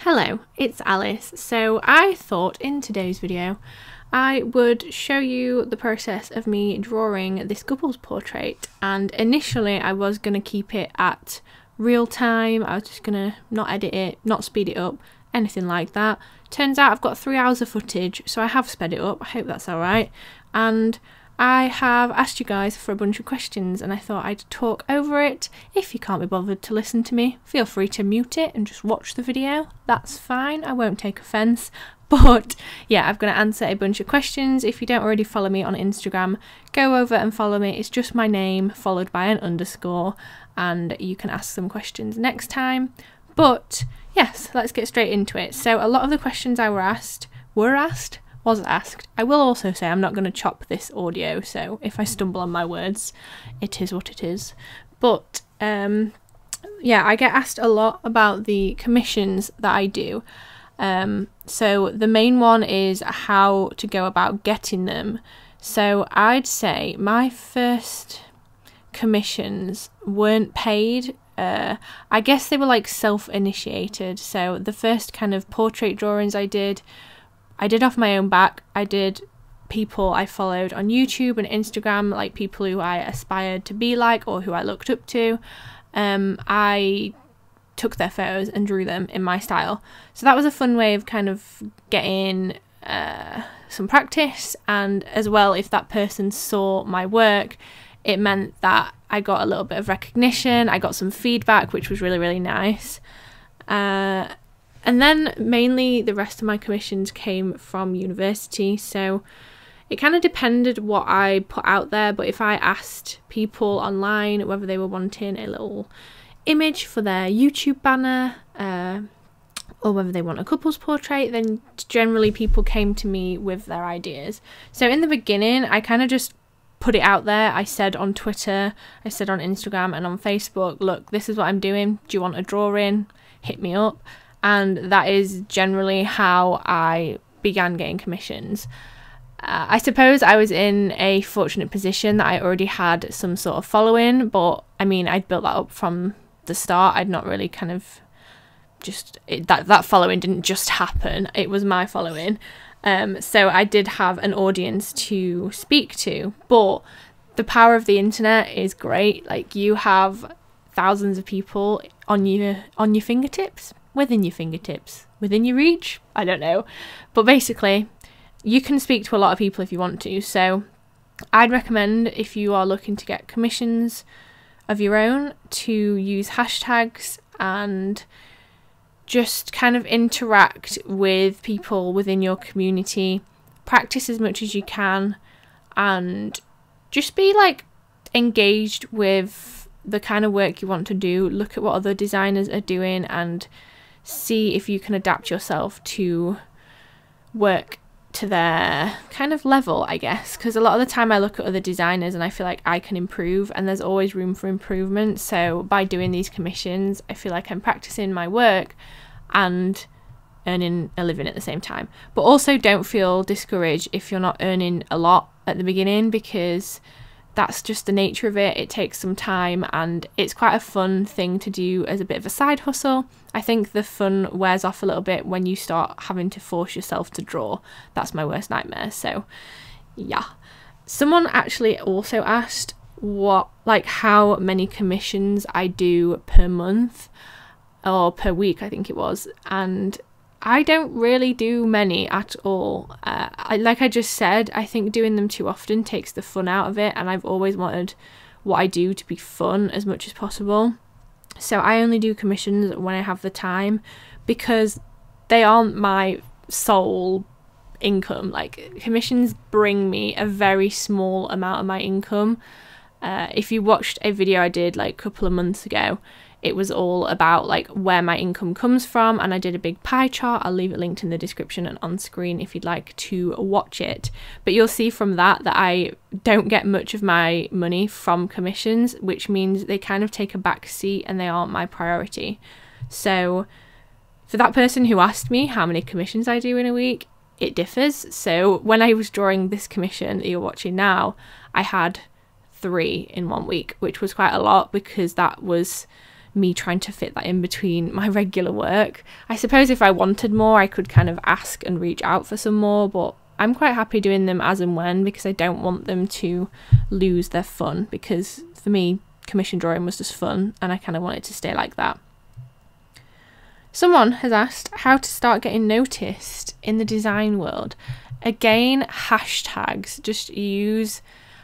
Hello, it's Alice. So I thought in today's video I would show you the process of me drawing this couple's portrait, and initially I was going to keep it at real time. I was just going to not edit it, not speed it up, anything like that. Turns out I've got 3 hours of footage, so I have sped it up. I hope that's alright. And I have asked you guys for a bunch of questions and I thought I'd talk over it. If you can't be bothered to listen to me, feel free to mute it and just watch the video. That's fine, I won't take offence. But yeah, I'm going to answer a bunch of questions. If you don't already follow me on Instagram, go over and follow me. It's just my name followed by an underscore, and you can ask some questions next time. But yes, let's get straight into it. So a lot of the questions I was asked. I will also say I'm not going to chop this audio, so if I stumble on my words, it is what it is. But yeah, I get asked a lot about the commissions that I do. So the main one is how to go about getting them. So I'd say my first commissions weren't paid. I guess they were like self-initiated. So the first kind of portrait drawings I did off my own back. I did people I followed on YouTube and Instagram, like people who I aspired to be like or who I looked up to. I took their photos and drew them in my style. So that was a fun way of kind of getting some practice, and as well, if that person saw my work, it meant that I got a little bit of recognition, I got some feedback, which was really, really nice. And then mainly the rest of my commissions came from university, so it kind of depended what I put out there. But if I asked people online whether they were wanting a little image for their YouTube banner, or whether they want a couple's portrait, then generally people came to me with their ideas. So in the beginning, I kind of just put it out there. I said on Twitter, I said on Instagram and on Facebook, look, this is what I'm doing. Do you want a drawing? Hit me up. And that is generally how I began getting commissions. I suppose I was in a fortunate position that I already had some sort of following, but I mean, I'd built that up from the start. I'd not really kind of that following didn't just happen. It was my following. So I did have an audience to speak to, but the power of the internet is great. Like, you have thousands of people on your fingertips. Within your fingertips, within your reach, I don't know, but basically you can speak to a lot of people if you want to. So I'd recommend, if you are looking to get commissions of your own, to use hashtags and just kind of interact with people within your community, practice as much as you can, and just be like engaged with the kind of work you want to do. Look at what other designers are doing and see if you can adapt yourself to work to their kind of level, I guess, because a lot of the time I look at other designers and I feel like I can improve, and there's always room for improvement. So by doing these commissions, I feel like I'm practicing my work and earning a living at the same time. But also, don't feel discouraged if you're not earning a lot at the beginning, because that's just the nature of it. It takes some time, and it's quite a fun thing to do as a bit of a side hustle. I think the fun wears off a little bit when you start having to force yourself to draw. That's my worst nightmare. So yeah. Someone actually also asked how many commissions I do per month or per week, I think it was, and I don't really do many at all. Like I just said, I think doing them too often takes the fun out of it, and I've always wanted what I do to be fun as much as possible. So I only do commissions when I have the time, because they aren't my sole income. Like, commissions bring me a very small amount of my income. If you watched a video I did like a couple of months ago, it was all about like where my income comes from, and I did a big pie chart. I'll leave it linked in the description and on screen if you'd like to watch it. But you'll see from that I don't get much of my money from commissions, which means they kind of take a back seat and they aren't my priority. So for that person who asked me how many commissions I do in a week, it differs. So when I was drawing this commission that you're watching now, I had 3 in 1 week, which was quite a lot, because that was me trying to fit that in between my regular work. I suppose if I wanted more, I could kind of ask and reach out for some more, but I'm quite happy doing them as and when, because I don't want them to lose their fun, because for me, commission drawing was just fun and I kind of want it to stay like that. Someone has asked how to start getting noticed in the design world. Again, hashtags. Just use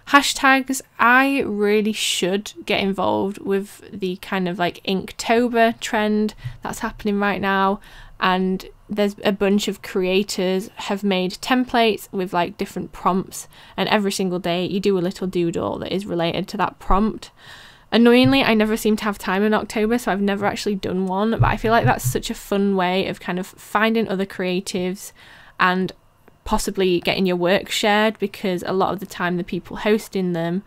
hashtags. I really should get involved with the kind of like Inktober trend that's happening right now, and there's a bunch of creators have made templates with like different prompts, and every single day you do a little doodle that is related to that prompt. Annoyingly, I never seem to have time in October, so I've never actually done one, but I feel like that's such a fun way of kind of finding other creatives and possibly getting your work shared, because a lot of the time the people hosting them,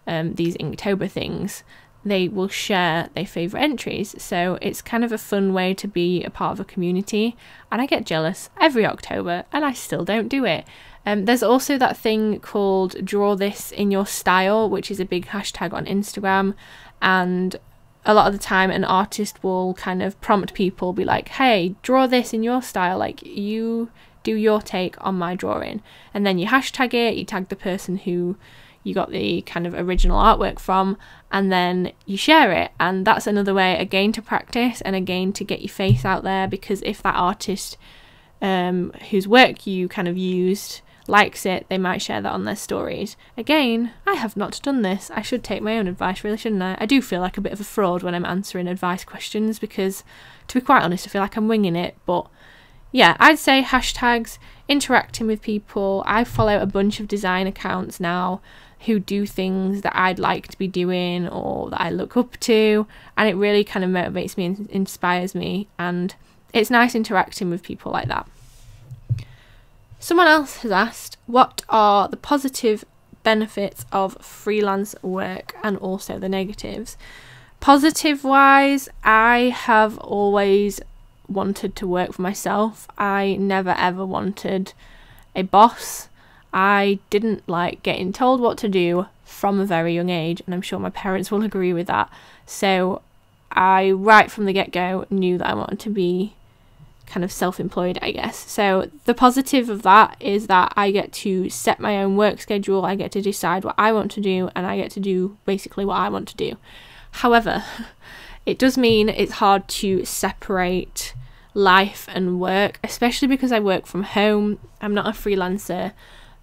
these Inktober things, they will share their favourite entries. So it's kind of a fun way to be a part of a community, and I get jealous every October and I still don't do it. There's also that thing called Draw This in Your Style, which is a big hashtag on Instagram, and a lot of the time an artist will kind of prompt people, be like, hey, draw this in your style, like you do your take on my drawing, and then you hashtag it, you tag the person who you got the kind of original artwork from, and then you share it. And that's another way, again, to practice and again to get your face out there, because if that artist whose work you kind of used likes it, they might share that on their stories. Again, I have not done this. I should take my own advice, really, shouldn't I? I do feel like a bit of a fraud when I'm answering advice questions, because to be quite honest, I feel like I'm winging it. But yeah, I'd say hashtags, interacting with people. I follow a bunch of design accounts now who do things that I'd like to be doing or that I look up to, and it really kind of motivates me and inspires me, and it's nice interacting with people like that. Someone else has asked, what are the positive benefits of freelance work and also the negatives? Positive wise, I have always wanted to work for myself. I never ever wanted a boss. I didn't like getting told what to do from a very young age, and I'm sure my parents will agree with that. So I, right from the get-go, knew that I wanted to be kind of self-employed, I guess. So the positive of that is that I get to set my own work schedule, I get to decide what I want to do, and I get to do basically what I want to do. However, it does mean it's hard to separate life and work, especially because I work from home. I'm not a freelancer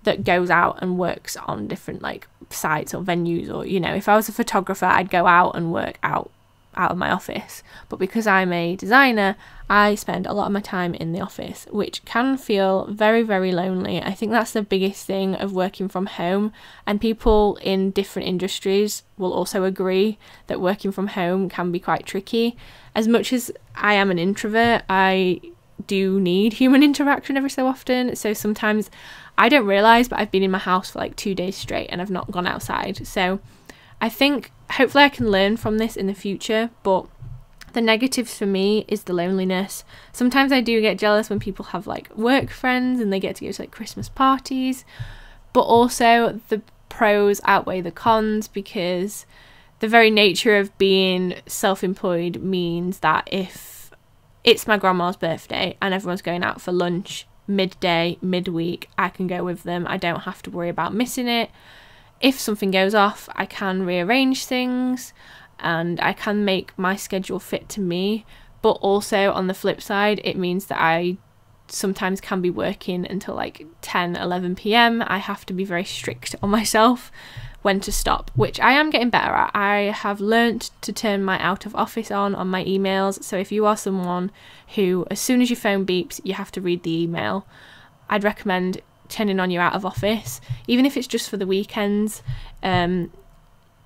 that goes out and works on different like sites or venues, or, you know, if I was a photographer, I'd go out and work out of my office. But because I'm a designer, I spend a lot of my time in the office, which can feel very, very lonely. I think that's the biggest thing of working from home, and people in different industries will also agree that working from home can be quite tricky. As much as I am an introvert, I do need human interaction every so often, so sometimes I don't realise, but I've been in my house for like 2 days straight and I've not gone outside. So I think hopefully I can learn from this in the future, but the negatives for me is the loneliness. Sometimes I do get jealous when people have like work friends and they get to go to like Christmas parties, but also the pros outweigh the cons, because the very nature of being self-employed means that if it's my grandma's birthday and everyone's going out for lunch midday, midweek, I can go with them. I don't have to worry about missing it. If something goes off, I can rearrange things and I can make my schedule fit to me. But also on the flip side, it means that I sometimes can be working until like 10, 11 p.m. I have to be very strict on myself when to stop, which I am getting better at. I have learnt to turn my out of office on my emails. So if you are someone who, as soon as your phone beeps, you have to read the email, I'd recommend turning on your out of office, even if it's just for the weekends.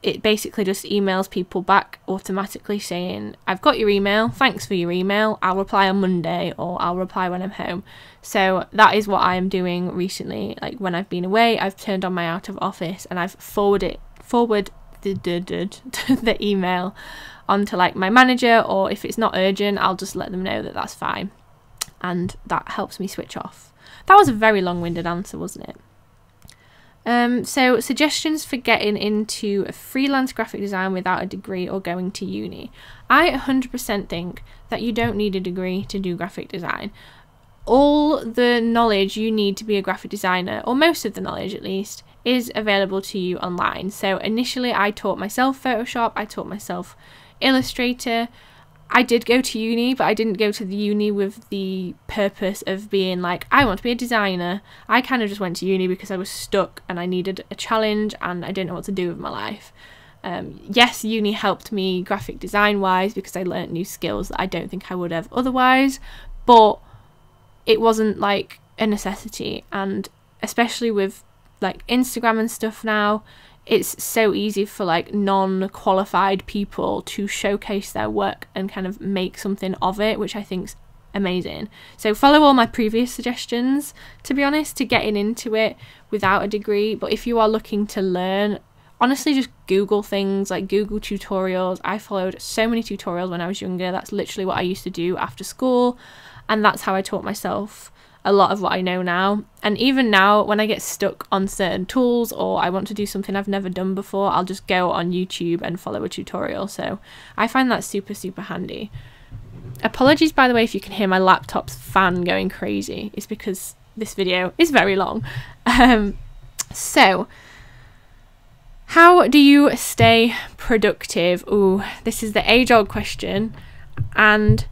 It basically just emails people back automatically saying, I've got your email, thanks for your email, I'll reply on Monday, or I'll reply when I'm home. So that is what I am doing recently. Like when I've been away, I've turned on my out of office and I've forwarded the email onto like my manager, or if it's not urgent, I'll just let them know that that's fine. And that helps me switch off. That was a very long-winded answer, wasn't it? So suggestions for getting into a freelance graphic design without a degree or going to uni. I 100% think that you don't need a degree to do graphic design. All the knowledge you need to be a graphic designer, or most of the knowledge at least, is available to you online. So initially I taught myself Photoshop, I taught myself Illustrator. I did go to uni, but I didn't go to the uni with the purpose of being like, I want to be a designer. I kind of just went to uni because I was stuck and I needed a challenge and I didn't know what to do with my life. Yes, uni helped me graphic design wise because I learnt new skills that I don't think I would have otherwise, but it wasn't like a necessity. And especially with like Instagram and stuff now, it's so easy for like non-qualified people to showcase their work and kind of make something of it, which I think's amazing. So follow all my previous suggestions, to be honest, to getting into it without a degree. But if you are looking to learn, honestly, just Google things, like Google tutorials. I followed so many tutorials when I was younger. That's literally what I used to do after school, and that's how I taught myself a lot of what I know now. And even now, when I get stuck on certain tools or I want to do something I've never done before, I'll just go on YouTube and follow a tutorial. So I find that super, super handy. Apologies, by the way, if you can hear my laptop's fan going crazy. It's because this video is very long. So how do you stay productive? Ooh, this is the age-old question. And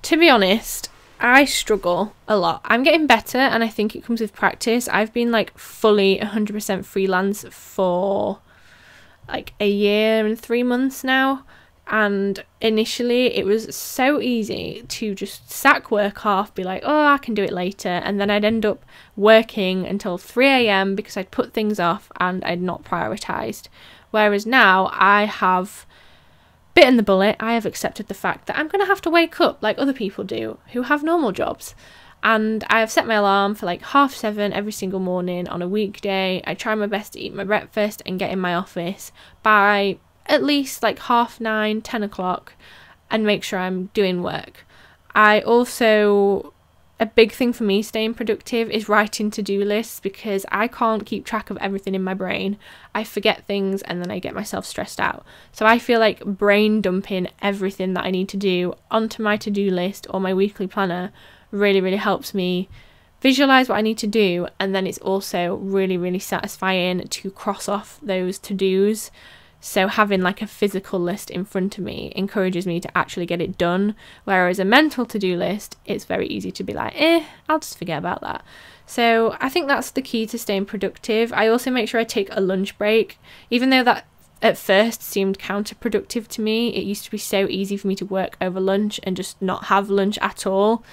to be honest, I struggle a lot. I'm getting better and I think it comes with practice. I've been like fully 100% freelance for like a year and 3 months now, and initially it was so easy to just sack work off, be like, oh, I can do it later, and then I'd end up working until 3 a.m. because I'd put things off and I'd not prioritised. Whereas now I have bitten the bullet. I have accepted the fact that I'm going to have to wake up like other people do who have normal jobs, and I have set my alarm for like 7:30 every single morning on a weekday. I try my best to eat my breakfast and get in my office by at least like 9:30, 10 o'clock, and make sure I'm doing work. I also, a big thing for me staying productive is writing to-do lists, because I can't keep track of everything in my brain. I forget things and then I get myself stressed out. So I feel like brain dumping everything that I need to do onto my to-do list or my weekly planner really, really helps me visualize what I need to do. And then it's also really, really satisfying to cross off those to-dos. So having like a physical list in front of me encourages me to actually get it done. Whereas a mental to-do list, it's very easy to be like, I'll just forget about that. So I think that's the key to staying productive. I also make sure I take a lunch break. Even though that at first seemed counterproductive to me, it used to be so easy for me to work over lunch and just not have lunch at all.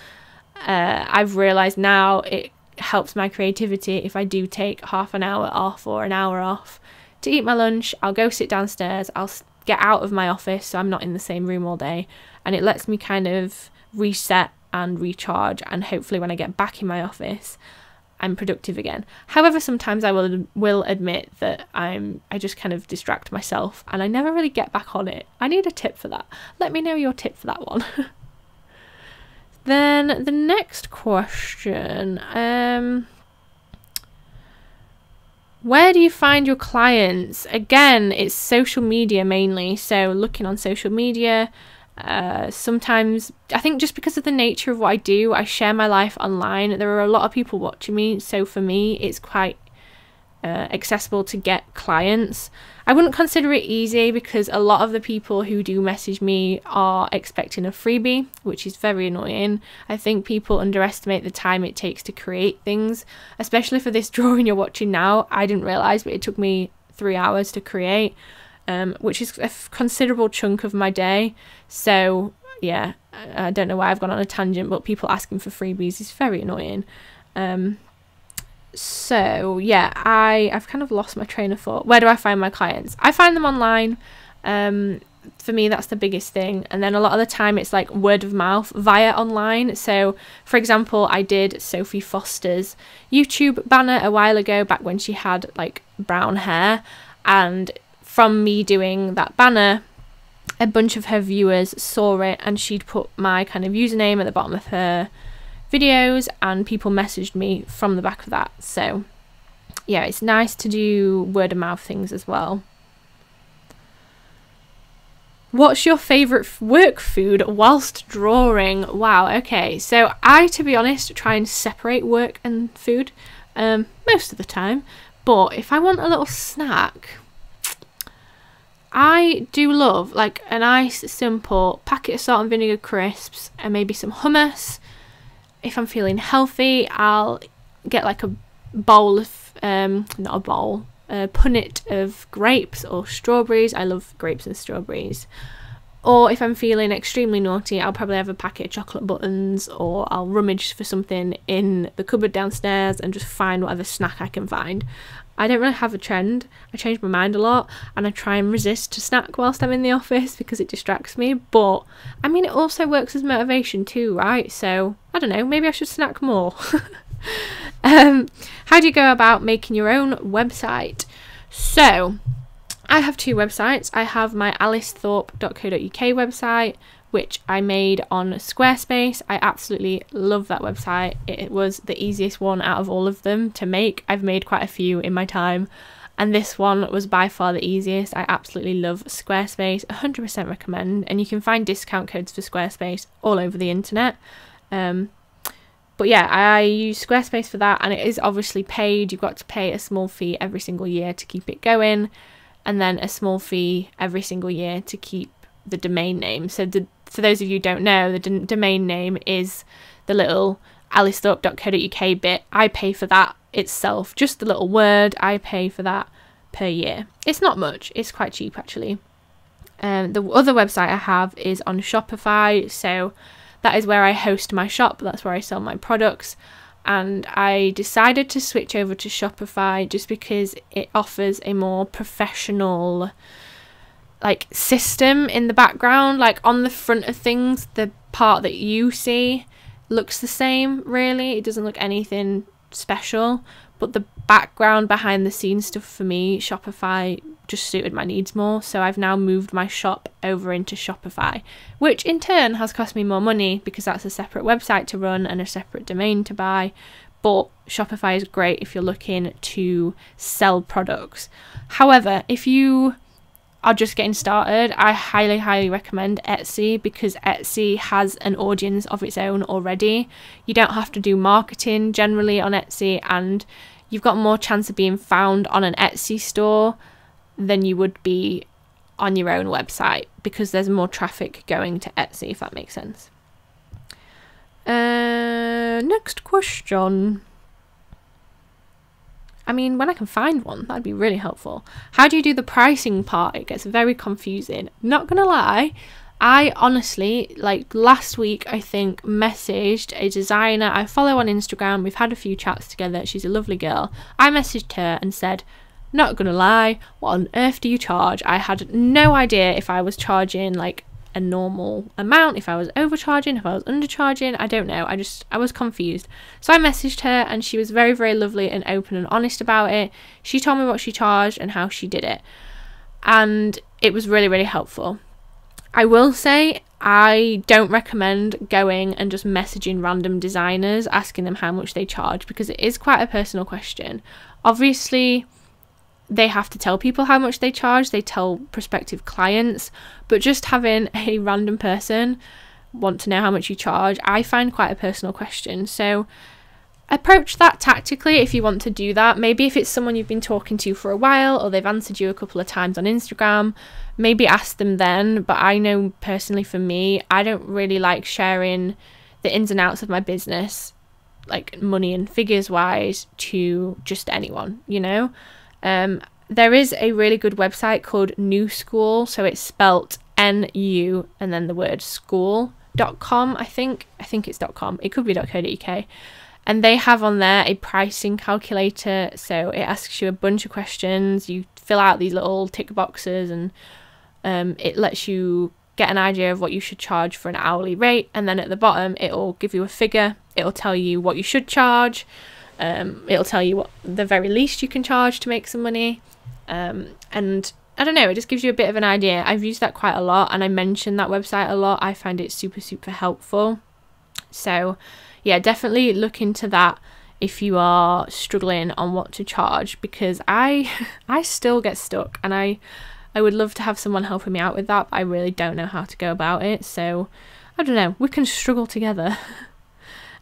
I've realised now it helps my creativity if I do take half an hour off or an hour off to eat my lunch. I'll go sit downstairs, I'll get out of my office so I'm not in the same room all day, and it lets me kind of reset and recharge, and hopefully when I get back in my office I'm productive again. However, sometimes I will admit that I just kind of distract myself and I never really get back on it. I need a tip for that. Let me know your tip for that one. Then the next question, where do you find your clients? Again, it's social media mainly. So looking on social media, sometimes I think just because of the nature of what I do, I share my life online. There are a lot of people watching me, so for me it's quite accessible to get clients. I wouldn't consider it easy because a lot of the people who do message me are expecting a freebie, which is very annoying. I think people underestimate the time it takes to create things, especially for this drawing you're watching now. I didn't realise, but it took me 3 hours to create, which is a considerable chunk of my day. So yeah, I don't know why I've gone on a tangent, but people asking for freebies is very annoying. So yeah, I've kind of lost my train of thought. Where do I find my clients? I find them online. For me, that's the biggest thing. And then a lot of the time it's like word of mouth via online. So for example, I did Sophie Foster's YouTube banner a while ago, back when she had like brown hair. And from me doing that banner, a bunch of her viewers saw it and she'd put my kind of username at the bottom of her videos and people messaged me from the back of that. So yeah, it's nice to do word of mouth things as well. What's your favourite work food whilst drawing? Wow, okay. So I, to be honest, try and separate work and food most of the time. But if I want a little snack, I do love like a nice simple packet of salt and vinegar crisps and maybe some hummus. If I'm feeling healthy, I'll get like a bowl of, not a bowl, a punnet of grapes or strawberries. I love grapes and strawberries. Or if I'm feeling extremely naughty, I'll probably have a packet of chocolate buttons, or I'll rummage for something in the cupboard downstairs and just find whatever snack I can find. I don't really have a trend. I change my mind a lot and I try and resist to snack whilst I'm in the office because it distracts me. But I mean, it also works as motivation too, right? So I don't know, maybe I should snack more. How do you go about making your own website? So I have two websites. I have my alicethorpe.co.uk website, which I made on Squarespace. I absolutely love that website. It was the easiest one out of all of them to make. I've made quite a few in my time, and this one was by far the easiest. I absolutely love Squarespace, 100% recommend, and you can find discount codes for Squarespace all over the internet. But yeah, I use Squarespace for that, and it is obviously paid. You've got to pay a small fee every single year to keep it going, and then a small fee every single year to keep the domain name. So for those of you who don't know, the domain name is the little alicethorpe.co.uk bit. I pay for that itself, just the little word. I pay for that per year. It's not much, it's quite cheap actually. The other website I have is on Shopify, so that is where I host my shop. That's where I sell my products. And I decided to switch over to Shopify just because it offers a more professional like system in the background. Like on the front of things, the part that you see looks the same really. It doesn't look anything special, but the background behind the scenes stuff for me, Shopify just suited my needs more. So I've now moved my shop over into Shopify, which in turn has cost me more money because that's a separate website to run and a separate domain to buy. But Shopify is great if you're looking to sell products. However, if you are just getting started, I highly recommend Etsy, because Etsy has an audience of its own already. You don't have to do marketing generally on Etsy, and you've got more chance of being found on an Etsy store than you would be on your own website, because there's more traffic going to Etsy, if that makes sense. Next question. I mean, when I can find one, that'd be really helpful. How do you do the pricing part? It gets very confusing. Not gonna lie, I honestly, like last week, I think, messaged a designer I follow on Instagram. We've had a few chats together. She's a lovely girl. I messaged her and said, not gonna lie, what on earth do you charge? I had no idea if I was charging like a normal amount, if I was overcharging, if I was undercharging. I don't know. I was confused. So I messaged her, and she was very lovely and open and honest about it. She told me what she charged and how she did it, and it was really helpful. I will say I don't recommend going and just messaging random designers asking them how much they charge, because it is quite a personal question. Obviously they have to tell people how much they charge, they tell prospective clients, but just having a random person want to know how much you charge, I find quite a personal question. So approach that tactically if you want to do that. Maybe if it's someone you've been talking to for a while, or they've answered you a couple of times on Instagram, maybe ask them then. But I know personally for me, I don't really like sharing the ins and outs of my business, like money and figures wise, to just anyone, you know. There is a really good website called New School, so it's spelt NU and then the word school.com. I think it's .com. It could be .co.uk. And they have on there a pricing calculator, so it asks you a bunch of questions. You fill out these little tick boxes, and it lets you get an idea of what you should charge for an hourly rate, and then at the bottom it'll give you a figure. It'll tell you what you should charge. It'll tell you what the very least you can charge to make some money, and I don't know, it just gives you a bit of an idea. I've used that quite a lot, and I mention that website a lot. I find it super helpful. So yeah, definitely look into that if you are struggling on what to charge, because I still get stuck, and I would love to have someone helping me out with that, but I really don't know how to go about it. So I don't know, we can struggle together.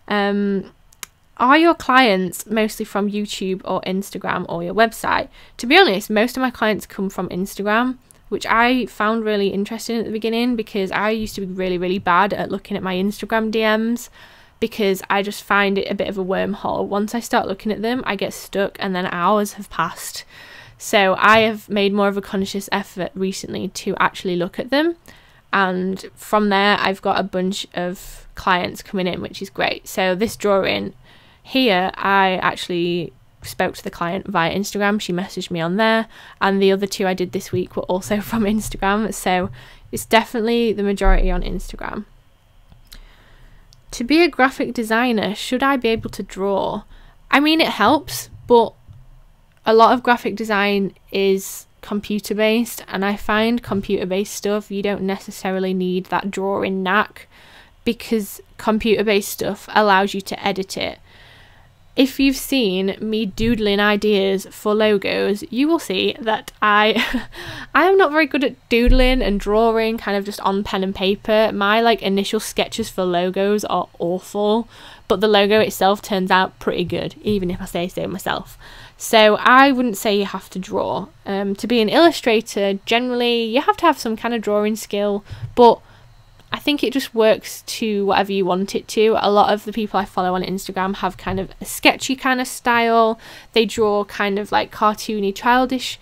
Are your clients mostly from YouTube or Instagram or your website? To be honest, most of my clients come from Instagram, which I found really interesting at the beginning, because I used to be really, really bad at looking at my Instagram DMs, because I just find it a bit of a wormhole. Once I start looking at them, I get stuck and then hours have passed. So I have made more of a conscious effort recently to actually look at them. And from there, I've got a bunch of clients coming in, which is great. So this drawing here, I actually spoke to the client via Instagram. She messaged me on there, and the other two I did this week were also from Instagram. So it's definitely the majority on Instagram. To be a graphic designer, should I be able to draw? I mean, it helps, but a lot of graphic design is computer based, and I find computer based stuff, you don't necessarily need that drawing knack, because computer based stuff allows you to edit it. If you've seen me doodling ideas for logos, you will see that I am not very good at doodling and drawing kind of just on pen and paper. My initial sketches for logos are awful, but the logo itself turns out pretty good, even if I say so myself. So I wouldn't say you have to draw. To be an illustrator, generally you have to have some kind of drawing skill, but I think it just works to whatever you want it to. A lot of the people I follow on Instagram have kind of a sketchy kind of style. They draw kind of cartoony, childish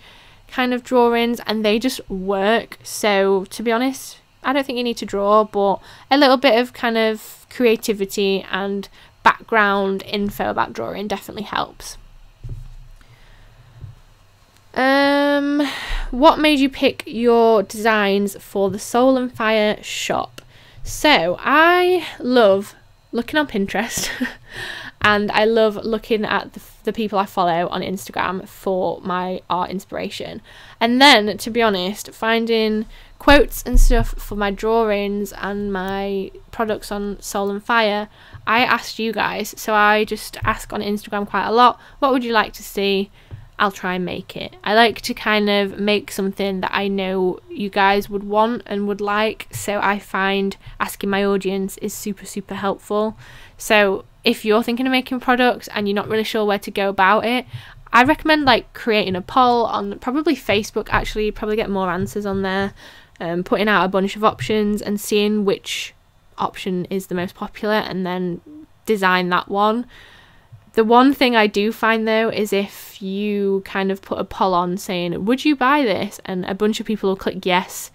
kind of drawings, and they just work. So to be honest, I don't think you need to draw, but a little bit of kind of creativity and background info about drawing definitely helps. What made you pick your designs for the Soul and Fire shop? So I love looking on Pinterest and I love looking at the people I follow on Instagram for my art inspiration, and then, to be honest, finding quotes and stuff for my drawings and my products on Soul and Fire. I asked you guys, so I just ask on Instagram quite a lot, what would you like to see? I'll try and make it. I like to kind of make something that I know you guys would want and would like, so I find asking my audience is super, super helpful. So if you're thinking of making products and you're not really sure where to go about it, I recommend creating a poll on probably Facebook. Actually, you probably get more answers on there, putting out a bunch of options and seeing which option is the most popular, and then design that one. The one thing I do find though is if you kind of put a poll on saying, would you buy this? And a bunch of people will click yes,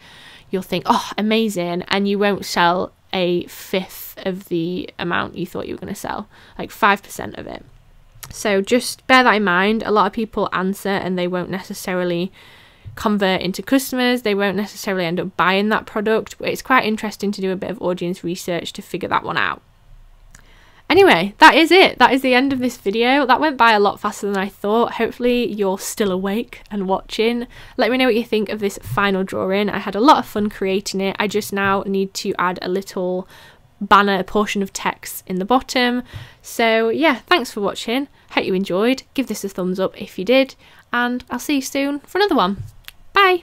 you'll think, oh, amazing. And you won't sell a fifth of the amount you thought you were going to sell, 5% of it. So just bear that in mind. A lot of people answer and they won't necessarily convert into customers. They won't necessarily end up buying that product, but it's quite interesting to do a bit of audience research to figure that one out. Anyway, that is it. That is the end of this video. That went by a lot faster than I thought. Hopefully you're still awake and watching. Let me know what you think of this final drawing. I had a lot of fun creating it. I just now need to add a little banner, a portion of text in the bottom. So yeah, thanks for watching. Hope you enjoyed. Give this a thumbs up if you did, and I'll see you soon for another one. Bye!